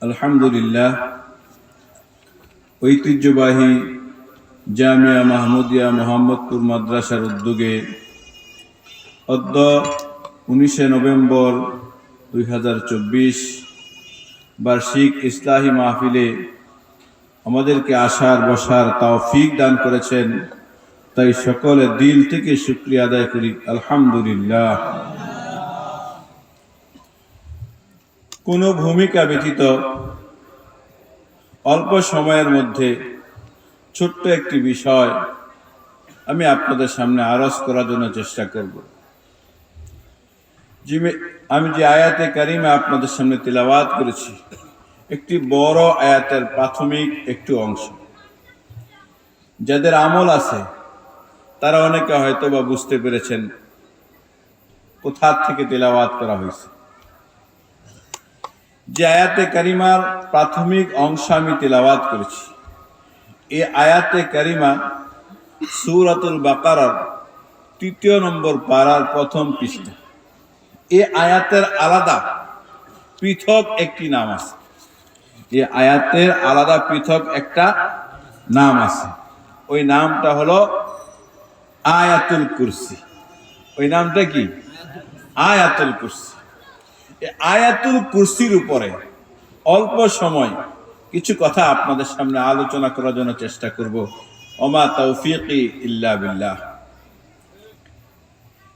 আলহামদুলিল্লাহ, ঐতিহ্যবাহী জামিয়া মাহমুদিয়া মোহাম্মদপুর মাদ্রাসার উদ্যোগে অদ্য 19 নভেম্বর 2024 বার্ষিক ইসলাহি মাহফিলে আমাদেরকে আসার বসার তৌফিক দান করেছেন, তাই সকলে দিল থেকে শুকরিয়া আদায় করি আলহামদুলিল্লাহ। কোনো ভূমিকা ব্যতীত অল্প সময়ের মধ্যে ছোট্ট একটি বিষয় আমি আপনাদের সামনে আরজ করার জন্য চেষ্টা করব। আমি যে আয়াতে কারিমা আপনাদের সামনে তিলাওয়াত করেছি, একটি বড় আয়াতের প্রাথমিক একটু অংশ। যাদের আমল আছে তারা অনেকে হয়তো বা বুঝতে পেরেছেন কোথা থেকে তিলাওয়াত করা হয়েছে। যে আয়াতে কারিমার প্রাথমিক অংশ আমি তিলাওয়াত করেছি, এই আয়াতে কারিমা সূরাতুল বাকারার 3 নম্বর পারার প্রথম পৃষ্ঠা। এই আয়াতের আলাদা পৃথক একটি নাম আছে। এই আয়াতের আলাদা পৃথক একটা নাম আছে, ওই নামটা হলো আয়াতুল কুরসি। ওই নামটা কি? আয়াতুল কুরসি। আয়াতুল কুরসির উপরে অল্প সময় কিছু কথা আপনাদের সামনে আলোচনা করার জন্য চেষ্টা করব। ওমা তাওফীকি ইল্লা বিল্লাহ।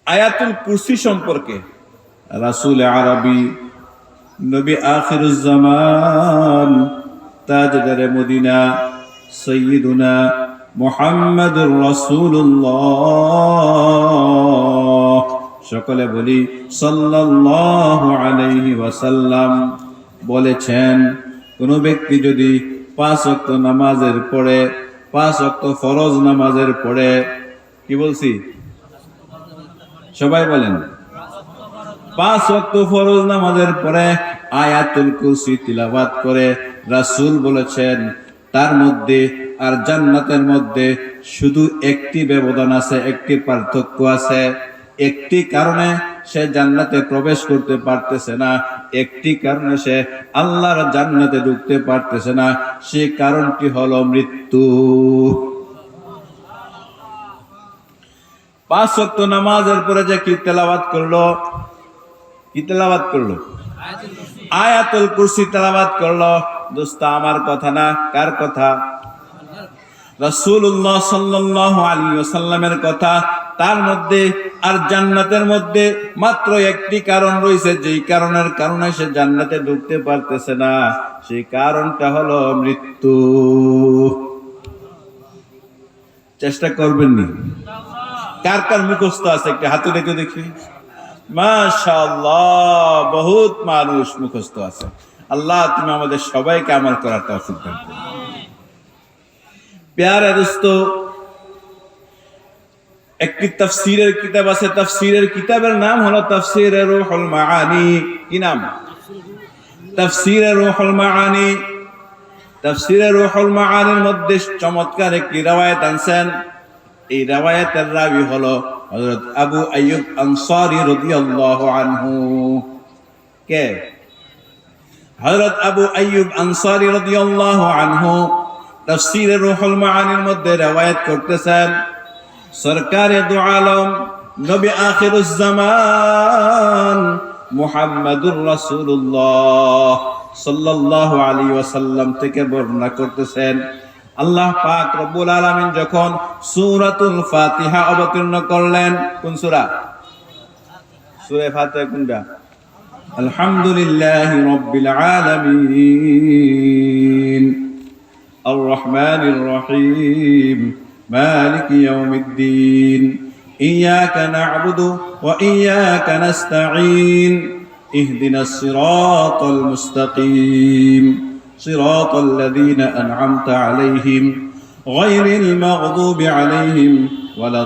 আয়াতুল কুরসি সম্পর্কে রাসূল আরবি, নবী আখিরুজ জামান, তাজদারে মদিনা সাইয়্যিদুনা মুহাম্মাদুর রাসূলুল্লাহ, সকলে বলি সাল্লাল্লাহু আলাইহি ওয়াসাল্লাম বলেছেন, কোন ব্যক্তি যদি 5 ওয়াক্ত নামাজের পরে, 5 ওয়াক্ত ফরজ নামাজের পরে, কি বলছি সবাই বলেন, 5 ওয়াক্ত ফরজ নামাজের পরে আয়াতুল কুরসি তিলাওয়াত করে, রাসূল বলেছেন তার মধ্যে আর জান্নাতের মধ্যে শুধু একটি ব্যবধান আছে, একটি পার্থক্য আছে। একটি কারণে সে জান্নাতে প্রবেশ করতে পারতেছে না, একটি কারণে সে আল্লাহর জান্নাতে ঢুকতে পারতেছে না, সেই কারণটি হলো মৃত্যু। 5 ওয়াক্ত নামাজের পরে যে কি তেলাওয়াত করলো, কি তেলাওয়াত করলো? আয়াতুল কুরসি তেলাওয়াত করলো। দোস্ত, আমার কথা না, কার কথা? রাসূলুল্লাহ সাল্লাল্লাহু আলাইহি ওয়াসাল্লামের কথা। তার মধ্যে আর জান্নাতের মধ্যে মাত্র একটি কারণ রয়েছে, যেই কারণের কারণে সে জান্নাতে ঢুকতে পারতেছে না, সেই কারণটা হলো মৃত্যু। চেষ্টা করবেন নি? কার কার মুখস্থ আছে একটা হাতে রেখে দেখি। মাশাআল্লাহ, বহুত মানুষ মুখস্থ আছে। আল্লাহ তুমি আমাদের সবাইকে আমল করার তৌফিক দান করো। প্যারা দোস্ত, একটি তাফসীরের কিতাব আছে, তাফসীরের কিতাবের নাম হলো তাফসীরে রূহুল মাআনি। কি নাম? তাফসীরে রূহুল মাআনি। তাফসীরে রূহুল মাআনির মধ্যে চমৎকার একটি riwayat আনছেন। এই riwayaতের রাবী হলো হযরত আবু আইয়ুব আনসারী রাদিয়াল্লাহু আনহু। কে? হযরত আবু আইয়ুব আনসারী রাদিয়াল্লাহু আনহু তাফসীরে রূহুল মাআনির মধ্যে riwayat করতেছেন, সরকারে দু আলম নবী আখিরুজ জামান মুহাম্মাদুর রাসূলুল্লাহ সাল্লাল্লাহু আলাইহি ওয়াসাল্লাম থেকে বর্ণনা করতেছেন, আল্লাহ পাক রব্বুল আলামিন যখন সূরাতুল ফাতিহা অবতীর্ণ করলেন, কোন সূরা? সূরা ফাতিহা কোনটা? আলহামদুলিল্লাহি রাব্বিল আলামিন আর রহমানির রহিম مالك يوم الدين إياك نعبد وإياك نستعين اهدنا الصراط المستقيم صراط الذين أنعمت عليهم غير المغضوب عليهم ولا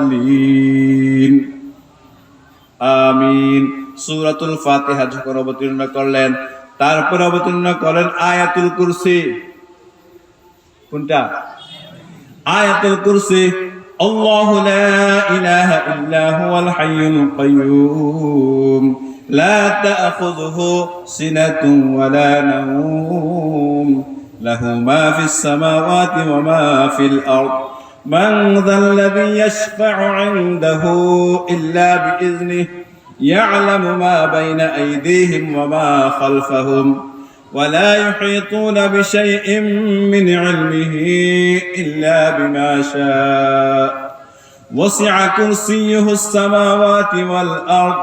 الضالين آمين। সূরাতুল ফাতিহা যখন অবতীর্ণ করলেন, তারপর অবতীর্ণ করেন আয়াতুল কুরসি। কোনটা? আয়াতুল কুরসি। আল্লাহু লা ইলাহা ইল্লা হুয়াল হাইয়ুল কাইয়্যুম لا تأخذه سنة ولا نوم له ما في السماوات وما في الأرض من ذا الذي يشفع عنده إلا بإذنه يعلم ما بين أيديهم وما خلفهم ولا يحيطون بشيء من علمه إلا بما شاء وسع كرسيه السماوات والأرض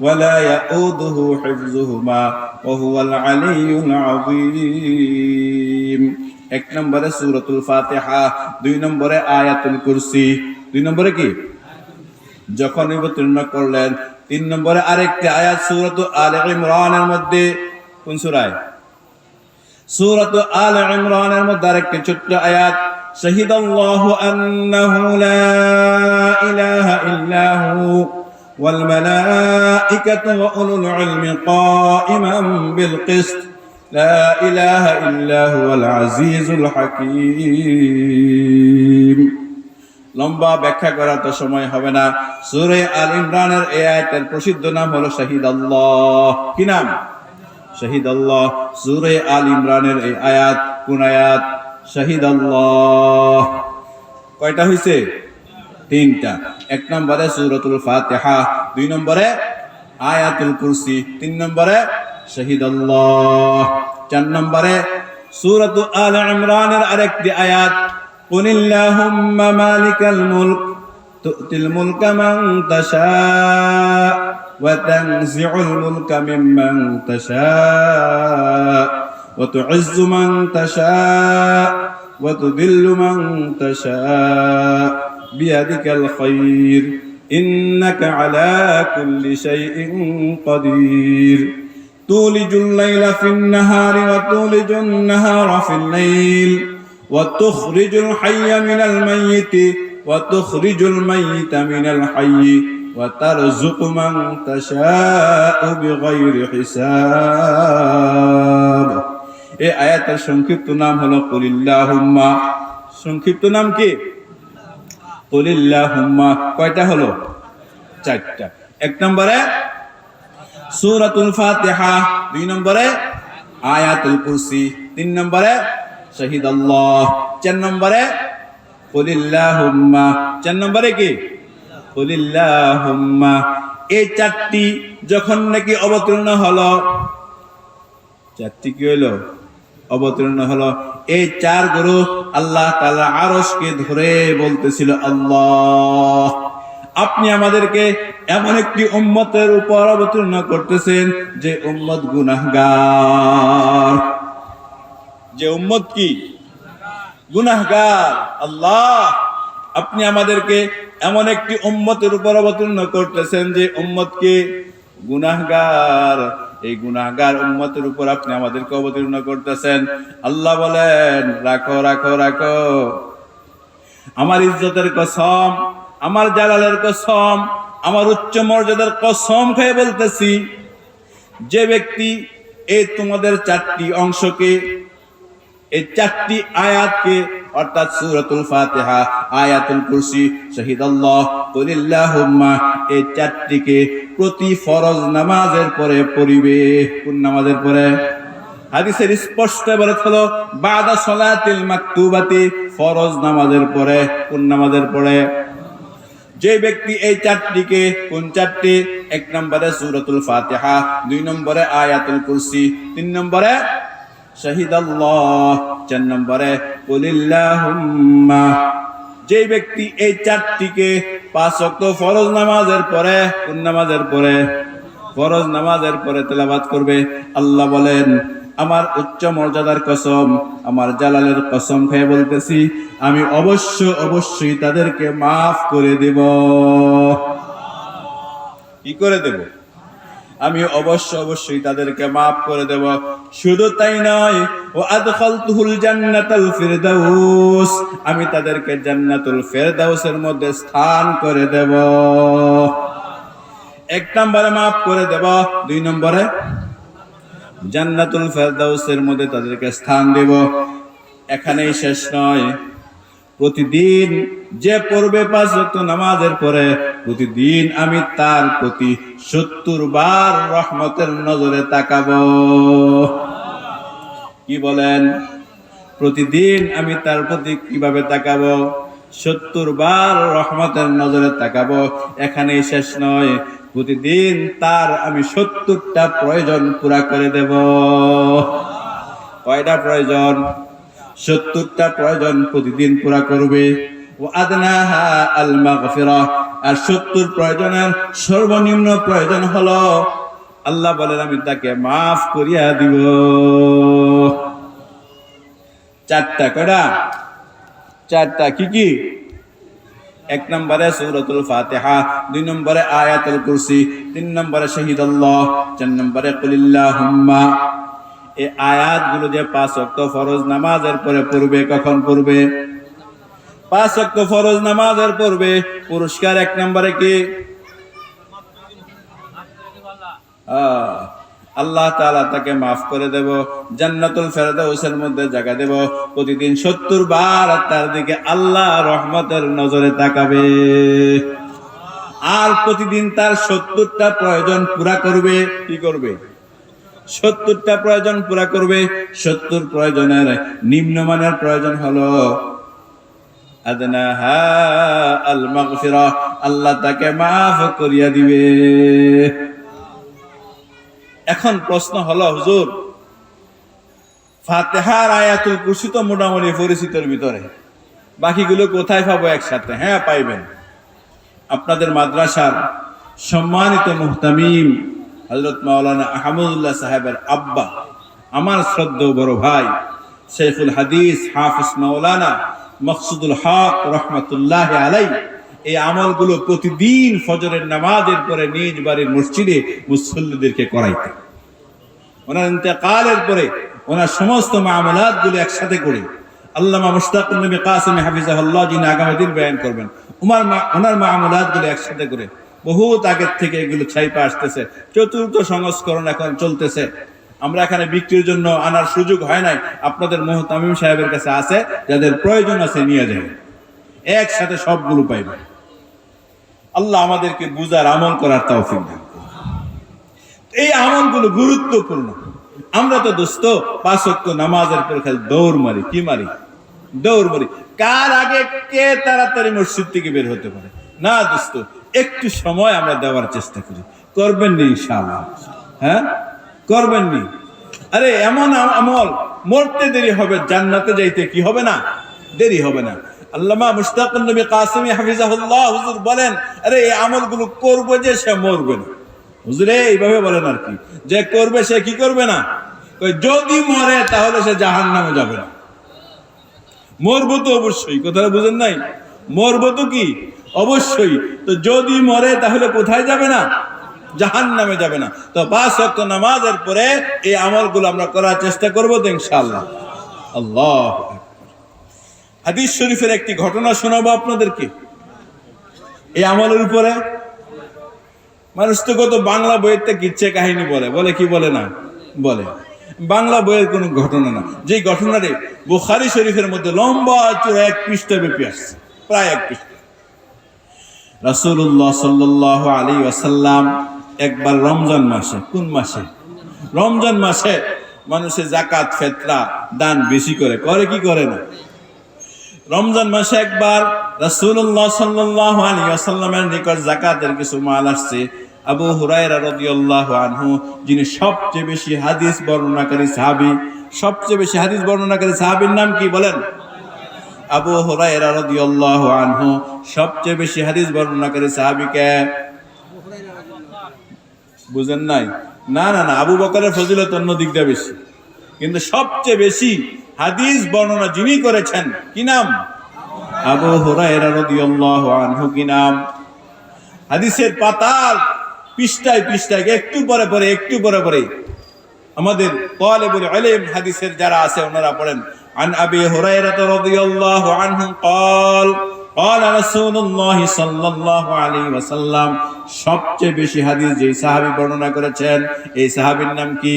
ولا يؤوده حفظهما وهو العلي العظيم এক নম্বরে সূরাতুল ফাতিহা, দুই নম্বরে আয়াতুল কুরসি। দুই নম্বরে কি যখন অবতীর্ণ করলেন, তিন নম্বরে আরেকটি আয়াত সূরাতুল আলে ইমরানের মধ্যে। কোন সূরায়? সূরাতুল আলে ইমরানের মধ্যে আরেকটি ছোট্ট আয়াত, শাহিদাল্লাহু আন্নাহু লা ইলাহা ইল্লা হু ওয়াল মালাইকাতু ওয়া উলুল ইলমি কাইমান বিল কিসত লা ইলাহা ইল্লা হুয়াল আজিজুল হাকীম। লম্বা ব্যাখ্যা করার তো সময় হবে না। সূরা আল ইমরানের এই আয়াতের প্রসিদ্ধ নাম হলো শাহিদাল্লাহ। কি নাম? শাহিদাল্লাহ। সূরা আল ইমরানের এই আয়াত কোন আয়াত? শাহিদাল্লাহ। কয়টা হইছে? তিনটা। এক নম্বরে সূরাতুল ফাতিহা, দুই নম্বরে আয়াতুল কুরসি, তিন নম্বরে শাহিদাল্লাহ। চার নম্বরে সূরাতুল আল ইমরানের আরেকটি আয়াত, কুলিল্লাহুম্মা মালিকাল মুলক তু'তিল মুলকা মান তাশা ওয়া তানজি'ুল মুলকা মিম্মান তাশা ওয়া তু'ইজ্জু মান তাশা ওয়া তুযিল্লু মান তাশা বিয়াদিকাল খায়র ইন্নাকা আলা কুল্লি শাইইন কাদির তুলিজুল লাইলা ফিন নাহারি ওয়া তুলিজুন নাহারা ফিল লাইল ওয়া তুখরিজুল হাইয়া মিনাল মাইয়িতি ওয়া তুখরিজুল মাইয়িতা মিনাল হাইয়ি ওয়া তারযুকু মান তাশাউ বিগাইরি হিসাব। এই আয়াতের সংক্ষিপ্ত নাম হলো কুলিল্লাহুম্মা। সংক্ষিপ্ত নাম কি? কুলিল্লাহুম্মা। কয়টা হলো? চারটা। এক নম্বরে সূরাতুল ফাতিহা, দুই নম্বরে আয়াতুল কুরসি, তিন নম্বরে শাহিদাল্লাহ, চার নম্বরে কুলিল্লাহুম্মা। চার নম্বরে কি? কুলিল্লাহুম্মা। এই চারটি যখন নাকি অবতীর্ণ হলো, চারটি কি হলো? অবতীর্ণ হলো। এই চার গুরু আল্লাহ তাআলা আরশকে ধরে বলতেছিল, আল্লাহ আপনি আমাদেরকে এমন একটি উম্মতের উপর অবতীর্ণ করতেছেন যে উম্মত গুনাহগার। যে উম্মত কি? গুনাহগার। আল্লাহ আপনি আমাদেরকে এমন একটি উম্মতের উপর অবতীর্ণ করতেছেন যে উম্মত কি? গুনাহগার। এই গুনাহগার উম্মতের উপর আপনি আমাদেরকে অবতীর্ণ করতেছেন। আল্লাহ বলেন, রাখো রাখো রাখো, আমার ইজ্জতের কসম, আমার জালালের কসম, আমার উচ্চ মর্যাদার কসম খেয়ে বলতেছি, যে ব্যক্তি এই তোমাদের চারটি অংশকে, এই চারটি আয়াতকে, অর্থাৎ সূরাতুল ফাতিহা, আয়াতুল কুরসি, শাহিদাল্লাহ, কুলিল্লাহুম্মা, এই চারটিকে প্রতি ফরজ নামাজের পরে পড়িবে। কোন নামাজের পরে? হাদিসের স্পষ্ট বলে হলো বাদা সালাতিল মাকতুবাতি, ফরজ নামাজের পরে। কোন নামাজের পরে? যে ব্যক্তি এই চারটিকে, কোন চারটি? এক নম্বরে সূরাতুল ফাতিহা, দুই নম্বরে আয়াতুল কুরসি, তিন নম্বরে শাহিদাল্লাহ, চার নম্বরে কুলিল্লাহুম্মা। যে ব্যক্তি এই চারটিকে পাঁচ ওয়াক্ত ফরজ নামাজের পরে, কোন নামাজের পরে? ফরজ নামাজের পরে তেলাওয়াত করবে। আল্লাহ বলেন, আমার উচ্চ মর্যাদার কসম, আমার জালালের কসম খেয়ে বলতেছি, আমি অবশ্যই তাদেরকে মাফ করে দেব। কি করে দেব? আমি অবশ্যই তাদেরকে মাফ করে দেব। শুধু তাই নয়, ওয়া আদখালতুহুল জান্নাতাল ফিরদাউস, আমি তাদেরকে জান্নাতুল ফিরদাউসের মধ্যে স্থান করে দেব। এক নম্বরে মাফ করে দেব, দুই নম্বরে জান্নাতুল ফিরদাউসের মধ্যে তাদেরকে স্থান দেব। এখানেই শেষ নয়, প্রতিদিন যে পড়বে পাঁচ ওয়াক্ত নামাজের পরে প্রতিদিন আমি তার প্রতি 70 বার রহমতের নজরে তাকাবো। কি বলেন? প্রতিদিন আমি তার প্রতি কিভাবে তাকাবো? 70 বার রহমতের নজরে তাকাবো। এখানেই শেষ নয়, প্রতিদিন তার আমি 70টা প্রয়োজন পুরা করে দেব। কয়টা প্রয়োজন? 70টা প্রয়োজন প্রতিদিন পুরা করবে। ও আদনাহা আল মাগফিরাহ, আর 70 প্রয়োজনের সর্বনিম্ন প্রয়োজন হলো আল্লাহ বলেন আমি তাকে মাফ করিয়া দিব। 4টা। কয়টা? 4টা। কি কি? 1 নম্বরে সূরাতুল ফাতিহা, 2 নম্বরে আয়াতুল কুরসি, 3 নম্বরে শাহিদাল্লাহ, 4 নম্বরে কুলিল্লাহুম্মা। এই আয়াতগুলো যে 5 ওয়াক্ত ফরজ নামাজের পরে পড়বে, কখন পড়বে? 5 ওয়াক্ত ফরজ নামাজের পড়বে। পুরস্কার 1 নম্বরে কি? আল্লাহ তাআলা তাকে মাফ করে দেব, জান্নাতুল ফেরদাউসের মধ্যে জায়গা দেব। প্রতিদিন 70 বার তার দিকে আল্লাহ রহমতের নজরে তাকাবে। আর প্রতিদিন তার 70টা প্রয়োজন পুরা করবে। কি করবে? 70টা প্রয়োজন পুরা করবে। 70 প্রয়োজনের নিম্নমানের প্রয়োজন হলো আদনাহা আল মাগফিরাহ, আল্লাহ তাকে মাফ করিয়া দিবে। এখন প্রশ্ন হলো, হুজুর ফাতিহার আয়াতুল কুরসি তো মোটামুটি পরিচিতের ভিতরে, বাকিগুলো কোথায় পাবো একসাথে? হ্যাঁ, পাইবেন। আপনাদের মাদ্রাসার সম্মানিত মুহতামিম হযরত মাওলানা আহমদুল্লাহ সাহেবের আব্বা, আমার শ্রদ্ধেয় বড় ভাই শেখুল হাদিস হাফিজ মাওলানা মকসুদুল হক রহমাতুল্লাহি আলাইহি এই আমলগুলো প্রতিদিন ফজরের নামাজের পরে নিজ বাড়ির মসজিদে মুসল্লিদেরকে করাইতেন। ওনার ইন্তেকালের পরে ওনার সমস্ত মামলাতগুলো একসাথে করে আল্লামা মুশতাকুর নবী কাসিম হাফিজাহুল্লাহ, যিনি আগামী দিন বয়ান করবেন, ওনার মামলাতগুলো একসাথে করে বহুত আগের থেকে এগুলো ছাইপা আসতেছে। 4র্থ সংস্করণ এখন চলতেছে। আমরা এখানে বিক্রির জন্য আনার সুযোগ হয় নাই। আপনাদের মুহতামিম সাহেবের কাছে আছে, যাদের প্রয়োজন আছে নিয়ে যাবেন, একসাথে সবগুলো পাইবেন। আল্লাহ আমাদেরকে বুঝার আমল করার তৌফিক দান করুন। এই আমলগুলো গুরুত্বপূর্ণ। আমরা তো দোস্ত 5 ওয়াক্ত নামাজের পর খালি দৌড় মারি। কি মারি? দৌড় মারি। কার আগে কে তাড়াতাড়ি মসজিদ থেকে বের হতে পারে? না দোস্ত, একটু সময় আমরা দেওয়ার চেষ্টা করি। করবেন নি ইনশাআল্লাহ? হ্যাঁ, করবেন নি? আরে এমন আমল, মরতে দেরি হবে, জান্নাতে যাইতে কি হবে না? দেরি হবে না। আল্লামা মুশতাকুর নবী কাসিমি হাফিজাহুল্লাহ হুজুর বলেন, আরে এই আমলগুলো করবে যে সে মরবে না। হুজুরে এইভাবে বলেন আর কি, যে করবে সে কি করবে না? যদি মরে তাহলে সে জাহান্নামে যাবে না। মরবো তো অবশ্যই, কথাটা বুঝেন নাই? মরবো তো কি অবশ্যই। তো যদি মরে তাহলে কোথায় যাবে না? জাহান্নামে যাবে না। তো 5 ওয়াক্ত নামাজের পরে এই আমলগুলো আমরা করার চেষ্টা করবো তো ইনশাআল্লাহ। আল্লাহু আকবার। হাদিস শরীফের একটি ঘটনা শোনাবো আপনাদেরকে এই আমলের উপরে। মানুষ তো কত বাংলা বইয়ের কিচ্ছা কাহিনী বলে কি বলে না? বলে। বাংলা বইয়ের কোন ঘটনা না, যে ঘটনাটি বুখারী শরীফের মধ্যে লম্বা চূড়া 1 পৃষ্ঠা ব্যাপী আসছে, প্রায় 1 পৃষ্ঠা। রাসূলুল্লাহ সাল্লাল্লাহু আলাইহি ওয়াসাল্লাম একবার রমজান মাসে, কোন মাসে? রমজান মাসে মানুষে যাকাত ফিতরা দান বেশি করে কি করে না? রমজান মাসে একবার রাসূলুল্লাহ সাল্লাল্লাহু আলাইহি ওয়াসাল্লামের নিকট যাকাতের কিছু মাল আসছে। আবু হুরায়রা রাদিয়াল্লাহু আনহু, যিনি সবচেয়ে বেশি হাদিস বর্ণনাকারী সাহাবী, সবচেয়ে বেশি হাদিস বর্ণনাকারী সাহাবীর নাম কি বলেন? আবু হুরায়রা রাদিয়াল্লাহু আনহু। সবচেয়ে বেশি হাদিস বর্ণনাকারী সাহাবী কে? বুঝেন নাই? না না না, আবু বকরের ফজিলত অন্য দিক দিয়ে বেশি, কিন্তু সবচেয়ে বেশি হাদিস বর্ণনা যিনি করেছেন, কি নাম? আবু হুরায়রা রাদিয়াল্লাহু আনহু। কি নাম? হাদিসের পাতার পৃষ্ঠায় পৃষ্ঠায় একটু পরে পরে আমাদের তালেবুল ইলম হাদিসের যারা আছে ওনারা পড়েন। আন আবি হুরায়রা রাদিয়াল্লাহু আনহু قال قال رسول الله সাল্লাল্লাহু আলাইহি ওয়াসাল্লাম। সবচেয়ে বেশি হাদিস যে সাহাবী বর্ণনা করেছেন, এই সাহাবীর নাম কি?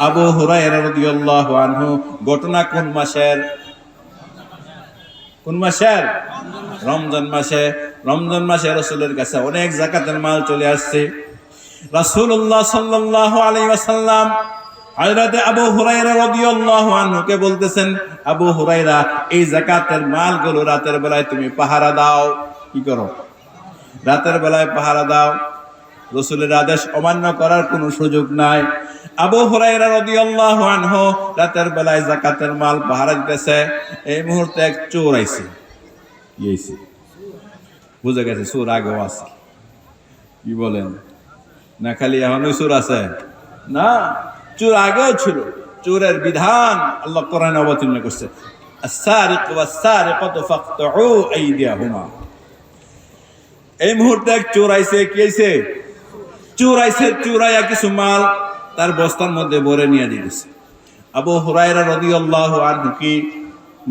আবু হুরায়রা রাদিয়াল্লাহু আনহু। ঘটনা কোন মাসের? কোন মাসের? রমজান মাসে। রমজান মাসে রাসূলের কাছে অনেক যাকাতের মাল চলে আসছে। রাসূলুল্লাহ সাল্লাল্লাহু আলাইহি ওয়াসাল্লাম হযরত আবু হুরায়রা রাদিয়াল্লাহু আনহুকে বলতেছেন, আবু হুরায়রা, এই যাকাতের মালগুলো রাতের বেলায় তুমি পাহারা দাও। কি করো? রাতের বেলায় পাহারা দাও। রাসূলের আদেশ অমান্য করার কোনো সুযোগ নাই। আবু হুরায়রা রাদিয়াল্লাহু আনহু রাতের বেলায় যাকাতের মাল পাহারা দিতেছে। এই মুহূর্তে এক চোর আইছে। কি আইছে? বুঝে গেছে চোর আগেও আছে। কি বলেন? না খালি এখনই চোর আছে? না, চোর আগেও ছিল। চোরের বিধান আল্লাহ কোরআনে অবতীর্ণ করছে, আস-সারিকু ওয়াস-সারিকাতু ফাকতুউ আইদিয়াহুমা। এই মুহূর্তে এক চোর আইছে। কি আইছে? চোর আইছে। চোরাইয়া কিছু মাল তার বস্তার মধ্যে ভরে নিয়ে দিয়েছে। আবু হুরায়রা রাদিয়াল্লাহু আনহু কি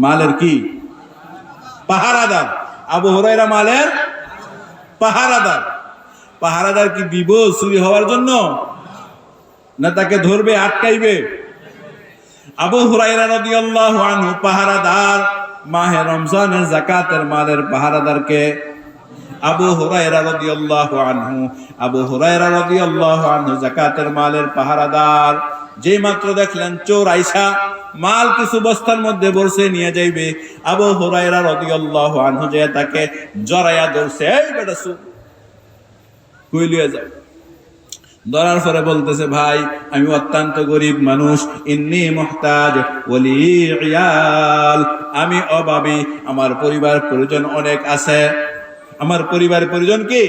মালের কি পাহারাদার? আবু হুরায়রা মালের পাহারাদার। পাহারাদার কি দিব চুরি হওয়ার জন্য, না তাকে ধরবে আটকাইবে? আবু হুরায়রা রাদিয়াল্লাহু আনহু পাহারাদার। মাহে রমজানের যাকাতের মালের পাহারাদারকে আবু হুরায়রা রাদিয়াল্লাহু আনহু। আবু হুরায়রা রাদিয়াল্লাহু আনহু যাকাতের মালের পাহারাদার। যেই মাত্র দেখলেন চোর আইসা মাল কিছু বস্তার মধ্যে ভরছে নিয়ে যাইবে, আবু হুরায়রা রাদিয়াল্লাহু আনহু যে তাকে জড়াইয়া ধরছে, এই বেটা চোর, কই লিয়ে যাও। ধরার পরে বলতেছে, ভাই আমি অত্যন্ত গরিব মানুষ, ইন্নী মুহতাজ ওয়ালি ইয়াল, আমি অভাবী, আমার পরিবার পরিজন অনেক আছে। আমার পরিবার পরিজন কি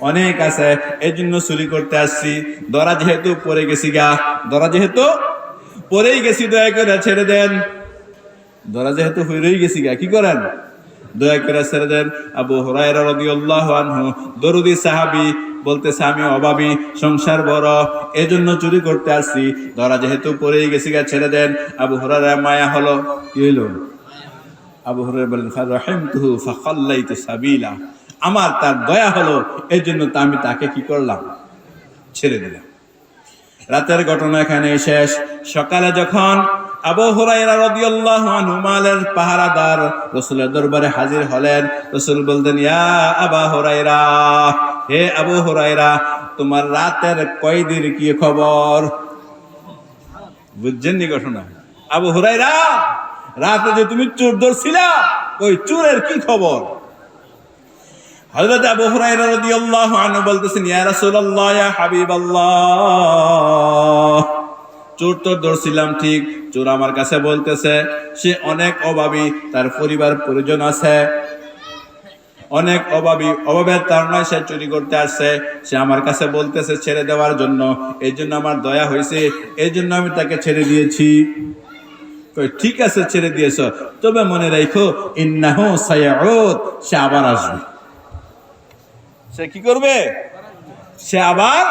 অনেক আছে, এই জন্য চুরি করতে আসছি। ধরা যেহেতু পড়ে গেছি গা, ধরা যেহেতু পড়েই গেছি, দয়া করে ছেড়ে দেন। ধরা যেহেতু হইরই গেছি গা, কি করেন? দয়া করে ছেড়ে দেন। আবু হুরায়রা রাদিয়াল্লাহু আনহু দরুদি সাহাবী বলতেছে, আমি অভাবী, সংসার বড়, এজন্য চুরি করতে আসছি। ধরা যেহেতু পড়েই গেছি গা, ছেড়ে দেন। আবু হুরায়রা মায়া হলো। কি হইল? আবু হুরায়রা বলেন, ফারাহিমতুহু ফাখাল্লাইতু সাবিলা, আমার তার দয়া হলো, এই জন্য তো আমি তাকে কি করলাম? ছেড়ে দিলাম। রাতের ঘটনা এখানে শেষ। সকালে যখন আবু হুরায়রা রাদিয়াল্লাহু আনহু মালের পাহারাদার রাসূলের দরবারে হাজির হলেন, রাসূল বলতেন, ইয়া আবু হুরায়রা, হে আবু হুরায়রা, তোমার রাতের কয়েদির কি খবর? বুঝছেন নি ঘটনা? আবু হুরায়রা, রাতে যে তুমি চোর ধরছিলা, ওই চোরের কি খবর? হযরত আবু হুরায়রা রাদিয়াল্লাহু আনহু বলতেছেন, ইয়া রাসূলুল্লাহ, ইয়া হাবিবাল্লাহ, চোর তো ধরছিলাম ঠিক, চোর আমার কাছে বলতেছে সে অনেক অভাবী, তার পরিবার পরিজন আছে, অনেক অভাবী, অভাবের তাড়নায় সে চুরি করতে আসছে। সে আমার কাছে বলতেছে ছেড়ে দেওয়ার জন্য, এই জন্য আমার দয়া হয়েছে, এই জন্য আমি তাকে ছেড়ে দিয়েছি। ঠিক আছে, ছেড়ে দিয়েছ, তবে মনে রাখো, ইন্নাহু সায়াউদ, সে আবার আসবে। সে কি করবে? সে আবার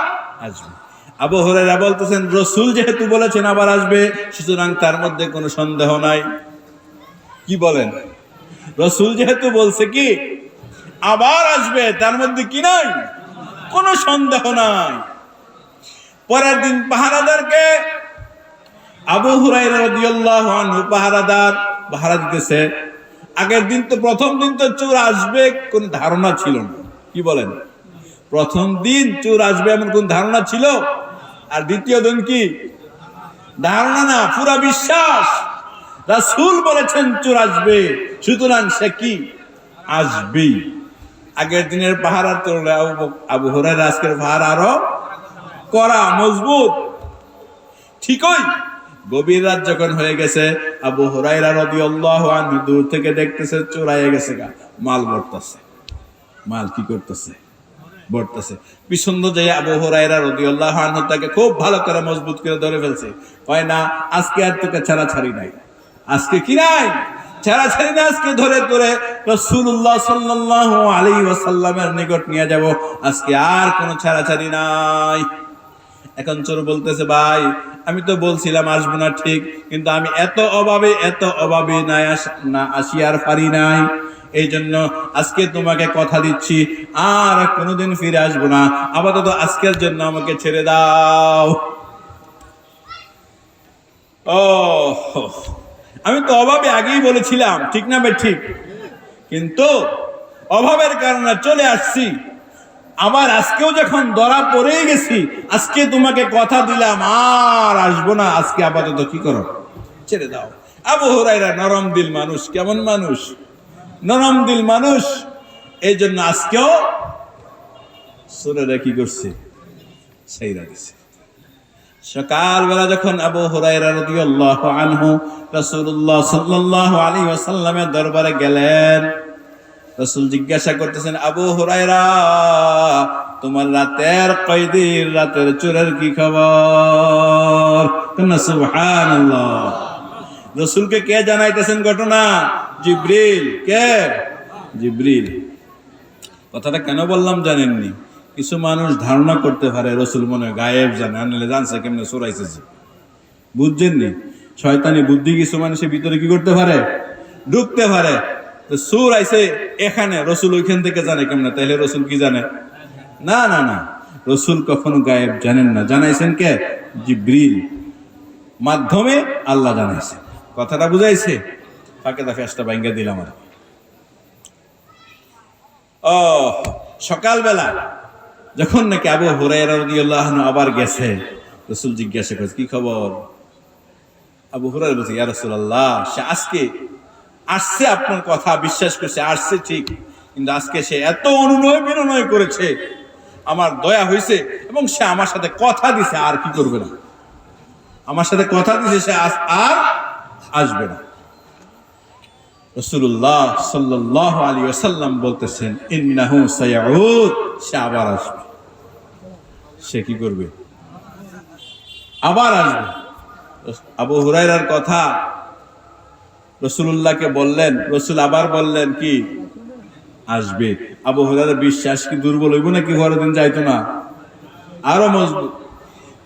আসবে। আবু হুরায়রা বলতেছেন, রাসূল যেহেতু বলেছেন আবার আসবে, সুতরাং তার মধ্যে কোনো সন্দেহ নাই। কি বলেন? রাসূল যেহেতু বলছে কি আবার আসবে, তার মধ্যে কি নাই? কোনো সন্দেহ নাই। পরের দিন পাহারাদারকে আবু হুরায়রা রাদিয়াল্লাহু আনহু পাহারাদার পাহারা দিতেছে। আগের দিন তো, প্রথম দিন তো চোর আসবে কোন ধারণা ছিল না। কি বলেন? প্রথম দিন চোর আসবে এমন কোন ধারণা ছিল? আর দ্বিতীয় দিন কি ধারণা না, পুরা বিশ্বাস। রাসূল বলেছেন চোর আসবে, সুতরাং সে কি আসবেই। আগের দিনের পাহারার তুলনায় আবু হুরায়রা আজকের পাহারা আরো কড়া, মজবুত। ঠিকই গভীর রাত যখন হয়ে গেছে, আবু হুরায়রা রাদিয়াল্লাহু আনহু দূর থেকে দেখতেছে চোরাইয়া গেছে গা, মাল ভরতেছে। মাল কি করতেছে? ভরতেছে। পিছন দিয়ে আবু হুরায়রা রাদিয়াল্লাহু আনহু তাকে খুব ভালো করে মজবুত করে ধরে ফেলছে। কয় না, আজকে আর তোকে ছাড়াছাড়ি নাই। আজকে কি নাই? ছাড়াছাড়ি না, আজকে ধরে ধরে রাসূলুল্লাহ সাল্লাল্লাহু আলাইহি ওয়াসাল্লামের নিকট নিয়ে যাব। আজকে আর কোনো ছাড়াছাড়ি নাই। এখন চোর বলতেছে, ভাই আমি তো বলছিলাম আসবো না ঠিক, কিন্তু আমি এত অভাবে না আসি আর পারি নাই, এই জন্য আজকে তোমাকে কথা দিচ্ছি আর কোনোদিন ফিরে আসবো না, আপাতত আজকের জন্য আমাকে ছেড়ে দাও। ও, আমি তো অভাবে আগেই বলেছিলাম, ঠিক না ভাই? ঠিক। কিন্তু অভাবের কারণে চলে আসছি, আবার আজকেও যখন ধরা পড়েই গেছি, আজকে তোমাকে কথা দিলাম আর আসবো না, আজকে আপাতত কি করো, ছেড়ে দাও। আবু হুরায়রা নরম দিল মানুষ, কেমন মানুষ, নরম দিল মানুষ। এই জন্য আজকেও সুরেরা কি করছে, সেইরা দিছে। সকালবেলা যখন আবু হুরায়রা রাদিয়াল্লাহু আনহু রাসূলুল্লাহ সাল্লাল্লাহু আলাইহি ওয়াসাল্লামের দরবারে গেলেন, রাসূল জিজ্ঞাসা করতেছেন, আবু হুরায়রা, তোমার রাতের কয়দির, রাতের চোরের কি খবর? সুবহানাল্লাহ। রাসূলকে কে জানাইতেছেন ঘটনা? জিবরিল। কে? জিবরিল। কথাটা কেন বললাম জানেননি? কিছু মানুষ ধারণা করতে পারে রাসূল মনে হয় গায়েব জানে, আনলে জানছে কেমনে চোরাইছে, বুঝছেননি? শয়তানি বুদ্ধি কিছু মানুষের ভিতরে কি করতে পারে, ঢুকতে পারে। সুর আইছে এখানে, রসুল ওইখান থেকে জানে কেমনে? তাইলে রসুল কি জানে? না না না, রসুল কখনো গায়েব জানেন না। জানাইছেন কে? জিবরিল মাধ্যমে আল্লাহ জানাইছেন। কথাটা বুঝাইছে? ফাঁকে দা ফেসটা ভাঙ্গা দিলাম আর। ও সকালবেলা যখন নাকি আবু হুরায়রা রাদিয়াল্লাহু আনহু আবার গেছে, রসুল জিজ্ঞাসা করছে কি খবর? আবু হুরায়রা বলছে, ইয়া রাসূলুল্লাহ, সে আজকে আসছে, আপনার কথা বিশ্বাস করছে, আসছে ঠিক, কিন্তু আজকে সে এত অনুনয় বিনয় করেছে, আমার দয়া হয়েছে, এবং সে আমার সাথে কথা দিছে আর কি করবে না, আমার সাথে কথা দিছে সে আর আসবে না। রাসূলুল্লাহ সাল্লাল্লাহু আলাইহি ওয়াসাল্লাম বলতেছেন, ইন্নাহু সায়াউদ, সে আবার আসবে। সে কি করবে? আবার আসবে। আবু হুরায়রার কথা রাসূলুল্লাহকে বললেন, রাসূল আবার বললেন কি আসবে। আবু হুরায়রার বিশ্বাস কি দুর্বল হইব নাকি? পরের দিন যাইতো না, আরো মজবুত।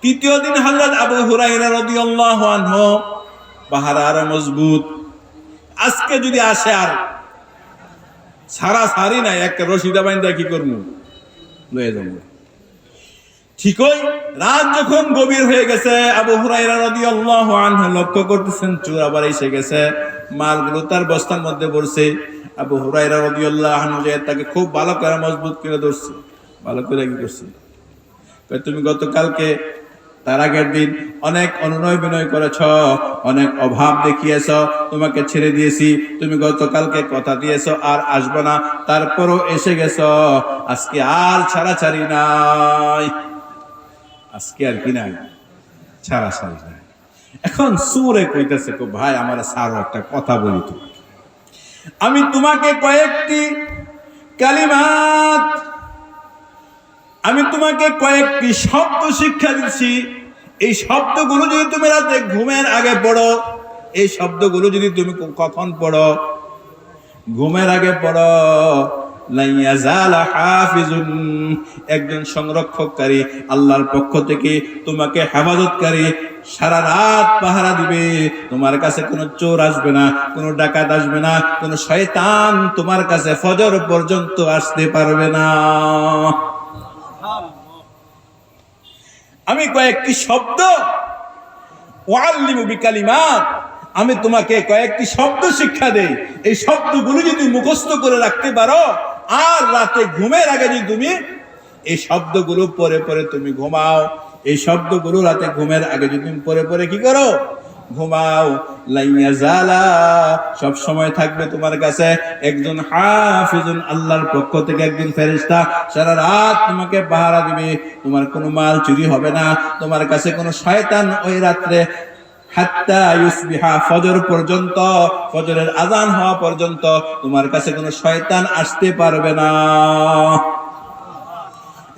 তৃতীয় দিন হযরত আবু হুরায়রা রাদিয়াল্লাহু আনহু, পাহারা আরো মজবুত। আজকে যদি আসে আর সারা সারি নাই, একটা রশিদা বাইন্দা কি করবো, লয়ে যাবো। ঠিকই রাত যখন গভীর হয়ে গেছে, আবু হুরায়রা রাদিয়াল্লাহু আনহু লক্ষ্য করতেছেন চোর আবার এসে গেছে, মালগুলো তার বস্তার মধ্যে পড়ছে। আবু হুরায়রা রাদিয়াল্লাহু আনহু যে তাকে খুব ভালো করে মজবুত করে ধরছে, ভালো করে কি করছে, তুমি গতকালকে তার আগের দিন অনেক অনুনয় বিনয় করেছ, অনেক অভাব দেখিয়েছ, তোমাকে ছেড়ে দিয়েছি, তুমি গতকালকে কথা দিয়েছ আর আসবে না, তারপরও এসে গেছ, আজকে আর ছাড়াছাড়ি নাই, আজকে আর কি নাই, ছাড়াছাড়ি নাই। এখন সুরে কইতেছে, ভাই আমার সারো একটা কথা বলি, তো আমি তোমাকে কয়েকটি কালিমাত, আমি তোমাকে কয়েকটি শব্দ শিক্ষা দিচ্ছি, এই শব্দগুলো যদি তুমি রাতে ঘুমের আগে পড়ো, এই শব্দগুলো যদি তুমি কখন পড়ো, ঘুমের আগে পড়ো, লা ইয়াজাল হাফিজুন, একজন সংরক্ষককারী আল্লাহর পক্ষ থেকে তোমাকে হেফাজতকারী সারা রাত পাহারা দিবে, তোমার কাছে কোনো চোর আসবে না, কোনো ডাকাত আসবে না, কোনো শয়তান তোমার কাছে ফজর পর্যন্ত আসতে পারবে না। আমি কয়েকটি শব্দ, ওয়াল্লিমু বিকালিমাত, আমি তোমাকে কয়েকটি শব্দ শিক্ষা দেই, এই শব্দগুলো যদি মুখস্থ করে রাখতে পারো, আর রাতে ঘুমের আগে যদি তুমি এই শব্দগুলো পরে পরে তুমি ঘুমাও, এই শব্দগুলো রাতে ঘুমের আগে যদি তুমি পরে পরে কি করো, ঘুমাও, লাইয়াজালা, সব সময় থাকবে তোমার কাছে একজন হাফিজুন, আল্লাহর পক্ষ থেকে একজন ফেরেশতা সারা রাত তোমাকে পাহারা দিবে, তোমার কোনো মাল চুরি হবে না, তোমার কাছে কোনো শয়তান ওই রাত্রে হাত্তা ইউসবিহা, ফজর পর্যন্ত, ফজরের আযান হওয়া পর্যন্ত তোমার কাছে কোনো শয়তান আসতে পারবে না।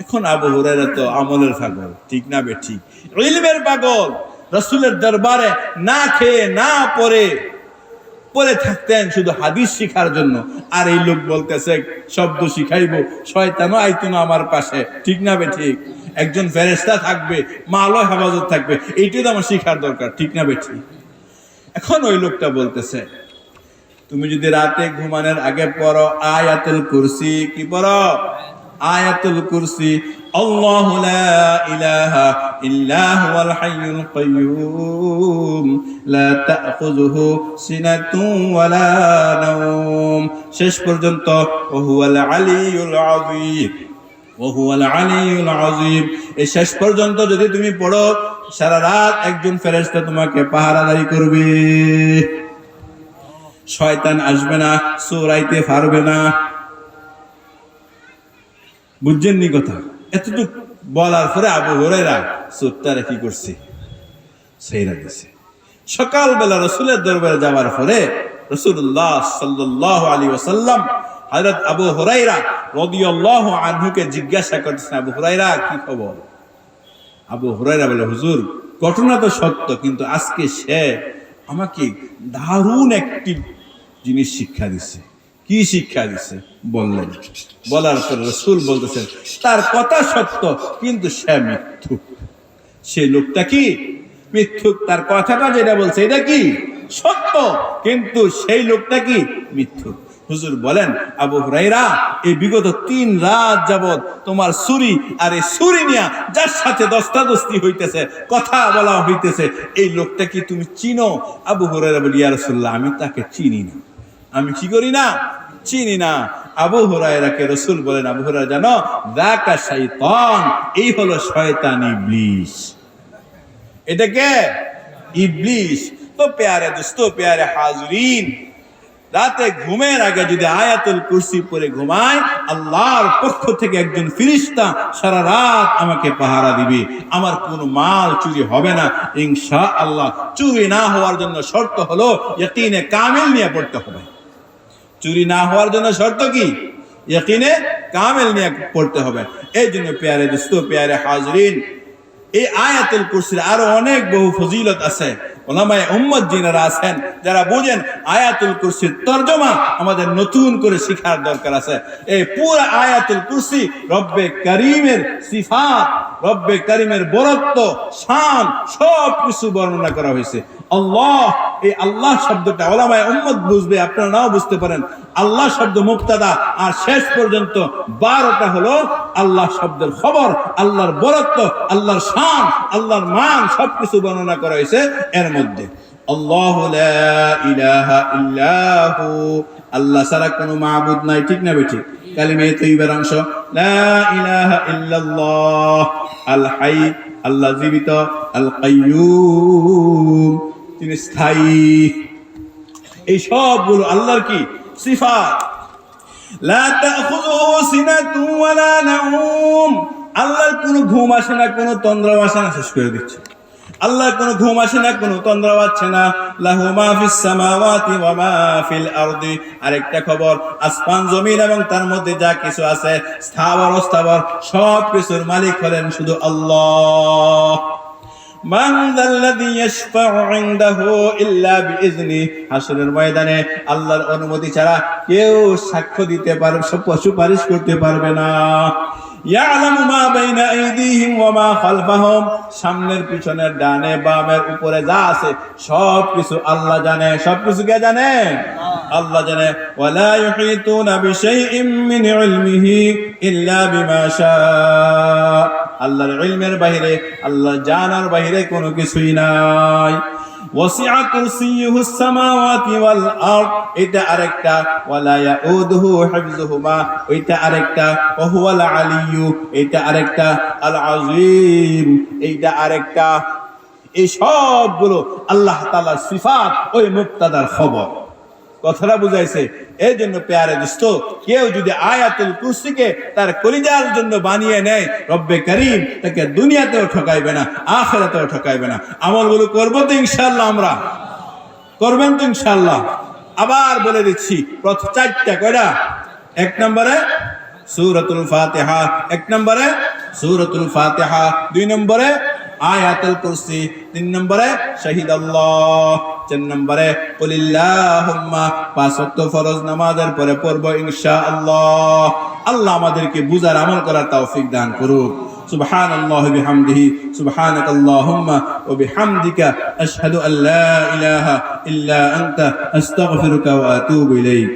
এখন আবু হুরায়রা তো আমলের পাগল, ঠিক না বেঠিক, ইলমের পাগল, রাসূলের দরবারে না খেয়ে না পড়ে থাকতেন শুধু হাদিস শিখার জন্য, আর এই লোক বলতেছে শব্দ শিখাইবো, শয়তানও আইতো না আমার পাশে, ঠিক না বেঠিক, একজন ফেরেশতা থাকবে, মালও হেফাজত থাকবে, এইটাই তো আমার শিখার দরকার, ঠিক না বেঠিক। এখন ওই লোকটা বলতেছে, তুমি যদি রাতে ঘুমানোর আগে পড়ো আয়াতুল কুরসি, কি পড়ো? আয়াতুল কুরসি, আল্লাহু লা ইলাহা ইল্লা হুয়াল হাইয়ুল কাইয়্যুম লা তাখুযুহু সিনাতুন ওয়ালা নাওম, শেষ পর্যন্ত ওয়া হুয়াল আলিয়্যুল আযীম, ওয়া হুয়াল আলিয়্যুল আযীম। এই শেষ পর্যন্ত যদি তুমি পড়ো, সারা রাত একজন ফেরেশতা তোমাকে পাহারাদারি করবে। শয়তান আসবে না, চোরাইতে পারবে না। বুঝছেন নি কথা? এতটুক বলার পরে আবু হুরায়রা চোরটারে কি করছে? ছেড়ে দিয়েছে। সকালবেলা রাসূলের দরবারে যাওয়ার পরে রাসূলুল্লাহ সাল্লাল্লাহু আলাইহি ওয়াসাল্লাম হযরত আবু হুরায়রা রাদিয়াল্লাহু আনহুকে জিজ্ঞাসা করতেছেন, আবু হুরায়রা কি খবর? আবু হুরায়রা বলে, হুজুর ঘটনা তো সত্য, কিন্তু আজকে সে আমাকে দারুণ একটি জিনিস শিক্ষা দিচ্ছে। কি শিক্ষা দিচ্ছে বললেন। বলার পর রাসূল বলতেছেন, তার কথা সত্য কিন্তু সে মিথ্যুক। সেই লোকটা কি মিথ্যুক, তার কথাটা যেটা বলছে এটা কি সত্য, কিন্তু সেই লোকটা কি মিথ্যুক। হুজুর বলেন, আবু হুরায়রা এই বিগত 3 রাত যাবত তোমার ছুরি আর এই ছুরি নিয়ে যার সাথে দস্তাদস্তি হইতেছে, কথা বলা হইতেছে, এই লোকটা কি তুমি চিনো? আবু হুরায়রা বলি, ইয়া রাসূলুল্লাহ আমি তাকে চিনি না। আমি কি করি না? চিনি না। আবু হুরায়রাকে রাসূল বলেন, আবু হুরায়রা জানো, যাকা শাইতান, এই হলো শয়তান ইবলিস। এটা কে? ইবলিস। তো প্যারে দোস্ত, প্যারে হাজরিন, রাতে ঘুমের আগে যদি আয়াতুল কুরসি পড়ে ঘুমায়, আল্লাহর পক্ষ থেকে একজন ফেরেশতা সারা রাত আমাকে পাহারা দিবে। আমার কোনো মাল চুরি হবে না ইনশাআল্লাহ। চুরি না হওয়ার জন্য শর্ত হলো ইয়াকিনে কামিল নিয়ে পড়তে হবে। চুরি না হওয়ার জন্য শর্ত কি? ইয়াকিনে কামিল নিয়ে পড়তে হবে। এই জন্য প্যারে দোস্ত, প্যারে হাজরিন, এই আয়াতুল কুরসির আরো অনেক বহু ফজিলত আছে। উলামায়ে উম্মত যিনারা আছেন, যারা বুঝেন, আয়াতুল কুরসির তরজমা আমাদের নতুন করে শেখার দরকার আছে। এই পুরো আয়াতুল কুরসি রব্বে কারীমের সিফাত, রব্বে কারীমের বরত্ব, শান সব কিছু বর্ণনা করা হয়েছে। আল্লাহ, এই আল্লাহ শব্দটা উলামায়ে উম্মত বুঝবে, আপনারা নাও বুঝতে পারেন। আল্লাহ শব্দ মুবতাদা, আর শেষ পর্যন্ত 12টা হলো আল্লাহ শব্দের খবর, আল্লাহর বরত্ব, আল্লাহর শান, আল্লাহর মান, সবকিছু বর্ণনা করা হয়েছে এর মধ্যে। আল্লাহু লা ইলাহা ইল্লাহু, আল্লাহ ছাড়া কোনো মাবুদ নাই, ঠিক না বেঠিক? কালিমে তাইয়্যিবার অংশ, লা ইলাহা ইল্লাল্লাহ, আল হাই, আল্লাহ জীবিত, আল কাইয়্যুম, তিনি স্থায়ী। এই সবগুলো আল্লাহর কি সিফাত। লা তাখুযুহু সিনাতুন ওয়ালা নাওম, আল্লাহর কোনো ঘুম আসে না, কোনো তন্দ্রাও আসে না। শেষ করে দিচ্ছে, আল্লাহর কোনো ঘুম আসে না, কোনো তন্দ্রাও আসে না। লাহু মা ফিস সামাওয়াতি ওয়া মা ফিল আরদি, আরেকটা খবর, আসমান জমিন এবং তার মধ্যে যা কিছু আছে, স্থাবর অস্থাবর, সব কিছুর মালিক হলেন শুধু আল্লাহ। মান যাল্লাযী ইয়াশফাউ ইনদাহু ইল্লা বিইজনি, হাসরের ময়দানে আল্লাহর অনুমতি ছাড়া কেউ সাক্ষ্য দিতে পারবে, সুপারিশ করতে পারবে না। ইয়ালামু মা বাইনা আইদিহিম ওয়া মা খালফাহুম, সামনের পিছনের ডানে বামের উপরে যা আছে সব কিছু আল্লাহ জানে। সব কিছু কে জানে? আল্লাহ জানে। ওয়ালা ইউহিতুনা বিশাইইম মিন ইলমিহি ইল্লা বিমা শাআ, আল্লাহর ইলমের বাইরে, আল্লাহর জানার বাইরে কোনো কিছুই নাই। ওয়াসিআ কুরসিয়ুহুস সামাওয়াতি ওয়াল আরদ, এটা আরেকটা। ওয়ালা ইয়াউদুহু হিফযুহুমা, এটা আরেকটা। ওয়া হুয়াল আলিয়্যু, এটা আরেকটা। আল আযীম, এইটা আরেকটা। এই সবগুলো আল্লাহ তাআলার সিফাত, ওই মুবতাদার খবর। কথাটা বুঝাইছে? এই জন্য প্যারে দোস্ত, কেউ যদি আয়াতুল কুরসিকে তার কলিজার জন্য বানিয়ে নেয়, রব্বে কারীম তাকে দুনিয়াতেও ঠকাইবে না, আখিরাতেও ঠকাইবে না। আমলগুলো করবো তো ইনশাআল্লাহ? আমরা করবেন তো ইনশাআল্লাহ? আবার বলে দিচ্ছি, প্রথম 4টা কয়টা? 1 নম্বরে সূরাতুল ফাতিহা, 1 নম্বরে সূরাতুল ফাতিহা, 2 নম্বরে আয়াতুল কুরসি, 3 নম্বরে শাহিদাল্লাহ, 4 নম্বরে কুলিল্লাহুম্মা। 5 ওয়াক্ত ফরজ নামাজের পরে পড়ব ইনশাআল্লাহ। আল্লাহ আমাদেরকে বুঝার আমল করার তৌফিক দান করুক। সুবহানাল্লাহি বিহামদিহি, সুবহানাকাল্লাহুম্মা ওয়া বিহামদিকা, আশহাদু আল্লা ইলাহা ইল্লা আনতা, আস্তাগফিরুকা ওয়া আতুবু ইলাইক।